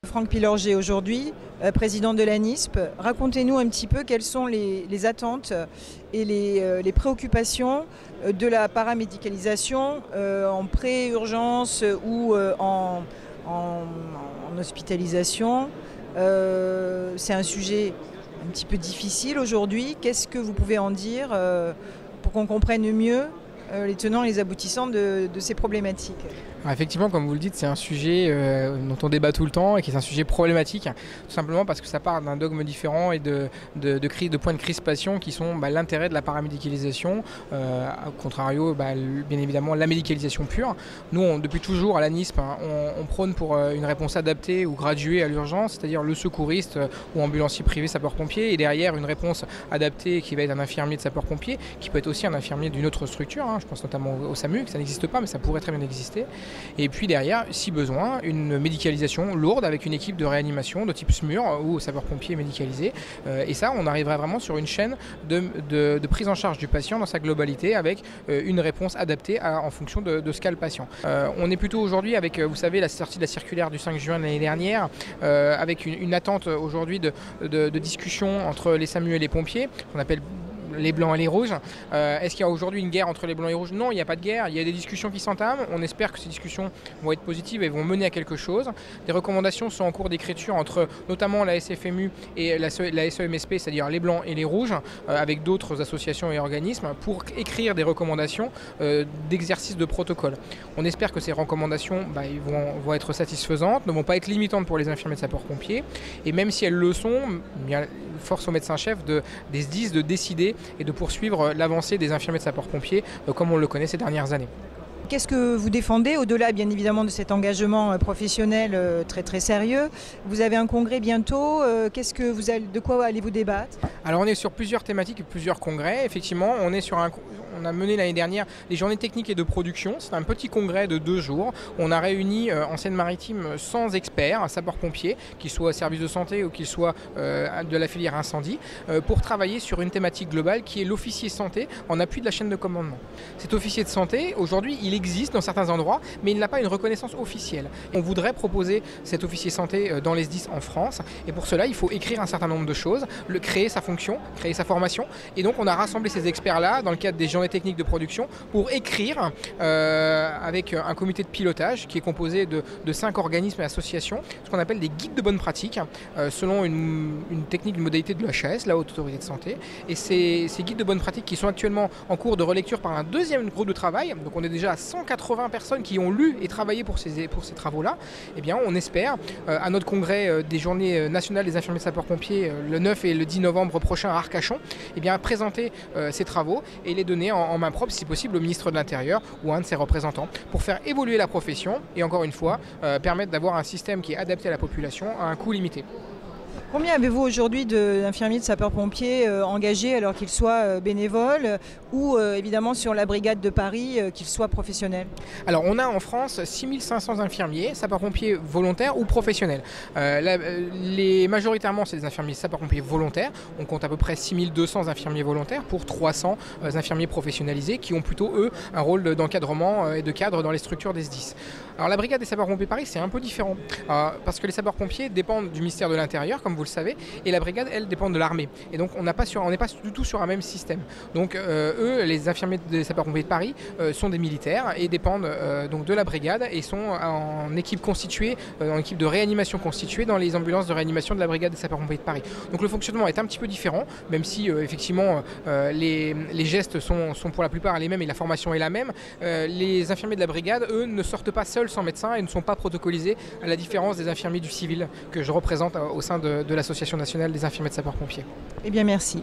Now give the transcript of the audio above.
Franck Pilorget aujourd'hui, président de l'ANISP. Racontez-nous un petit peu quelles sont les attentes et les préoccupations de la paramédicalisation en pré-urgence ou en hospitalisation. C'est un sujet un petit peu difficile aujourd'hui. Qu'est-ce que vous pouvez en dire pour qu'on comprenne mieux les tenants et les aboutissants de ces problématiques? Alors effectivement, comme vous le dites, c'est un sujet dont on débat tout le temps et qui est un sujet problématique, tout simplement parce que ça part d'un dogme différent et de points de crispation qui sont l'intérêt de la paramédicalisation, au contrario, bien évidemment, la médicalisation pure. Nous, depuis toujours, à l'ANISP, on prône pour une réponse adaptée ou graduée à l'urgence, c'est-à-dire le secouriste ou ambulancier privé sapeur-pompier, et derrière une réponse adaptée qui va être un infirmier de sapeur-pompier, qui peut être aussi un infirmier d'une autre structure, je pense notamment au SAMU, que ça n'existe pas, mais ça pourrait très bien exister. Et puis derrière, si besoin, une médicalisation lourde avec une équipe de réanimation de type SMUR ou sapeur-pompier médicalisé. Et ça, on arriverait vraiment sur une chaîne de prise en charge du patient dans sa globalité avec une réponse adaptée en fonction de ce qu'a le patient. On est plutôt aujourd'hui avec, vous savez, la sortie de la circulaire du 5 juin de l'année dernière, avec une attente aujourd'hui de discussion entre les SAMU et les pompiers, qu'on appelle les blancs et les rouges. Est-ce qu'il y a aujourd'hui une guerre entre les blancs et les rouges? Non, il n'y a pas de guerre. Il y a des discussions qui s'entament. On espère que ces discussions vont être positives et vont mener à quelque chose. Des recommandations sont en cours d'écriture entre notamment la SFMU et la SEMSP, c'est-à-dire les blancs et les rouges, avec d'autres associations et organismes, pour écrire des recommandations d'exercice de protocole. On espère que ces recommandations vont être satisfaisantes, ne vont pas être limitantes pour les infirmiers de sapeurs-pompiers. Et même si elles le sont, il y a force au médecin-chef des SDIS de décider et de poursuivre l'avancée des infirmiers de sapeurs-pompiers comme on le connaît ces dernières années. Qu'est-ce que vous défendez au-delà, bien évidemment, de cet engagement professionnel très très sérieux? Vous avez un congrès bientôt. De quoi allez-vous débattre? Alors on est sur plusieurs thématiques et plusieurs congrès. Effectivement, on a mené l'année dernière les journées techniques et de production. C'est un petit congrès de 2 jours. On a réuni en Seine-Maritime 100 experts, sapeurs-pompiers, qu'ils soient services de santé ou qu'ils soient de la filière incendie, pour travailler sur une thématique globale qui est l'officier santé en appui de la chaîne de commandement. Cet officier de santé, aujourd'hui, il existe dans certains endroits, mais il n'a pas une reconnaissance officielle. On voudrait proposer cet officier santé dans les SDIS en France, et pour cela, il faut écrire un certain nombre de choses, créer sa fonction, créer sa formation, et donc on a rassemblé ces experts-là dans le cadre des journées techniques de production pour écrire avec un comité de pilotage qui est composé de 5 organismes et associations, ce qu'on appelle des guides de bonne pratique, selon une technique, une modalité de l'HAS, la Haute Autorité de Santé, et ces guides de bonne pratique qui sont actuellement en cours de relecture par un deuxième groupe de travail, donc on est déjà à 180 personnes qui ont lu et travaillé pour ces travaux-là. Eh bien, on espère, à notre congrès des journées nationales des infirmiers sapeurs-pompiers, le 9 et le 10 novembre prochain à Arcachon, présenter ces travaux et les donner en main propre, si possible, au ministre de l'Intérieur ou à un de ses représentants, pour faire évoluer la profession et, encore une fois, permettre d'avoir un système qui est adapté à la population à un coût limité. Combien avez-vous aujourd'hui d'infirmiers de sapeurs-pompiers engagés, alors qu'ils soient bénévoles ou évidemment sur la brigade de Paris, qu'ils soient professionnels? Alors on a en France 6500 infirmiers, sapeurs-pompiers volontaires ou professionnels. Majoritairement c'est des infirmiers sapeurs-pompiers volontaires. On compte à peu près 6200 infirmiers volontaires pour 300 infirmiers professionnalisés qui ont plutôt eux un rôle d'encadrement et de cadre dans les structures des SDIS. Alors la brigade des sapeurs-pompiers Paris c'est un peu différent parce que les sapeurs-pompiers dépendent du ministère de l'Intérieur, comme vous le savez, et la brigade, elle, dépend de l'armée. Et donc, on n'est pas du tout sur un même système. Donc, eux, les infirmiers des sapeurs-pompiers de Paris, sont des militaires et dépendent donc de la brigade et sont en équipe constituée, en équipe de réanimation constituée dans les ambulances de réanimation de la brigade des sapeurs-pompiers de Paris. Donc, le fonctionnement est un petit peu différent, même si, effectivement, les gestes sont pour la plupart les mêmes et la formation est la même. Les infirmiers de la brigade, eux, ne sortent pas seuls sans médecin et ne sont pas protocolisés, à la différence des infirmiers du civil que je représente au sein de l'association nationale des infirmiers de sapeurs-pompiers. Eh bien, merci.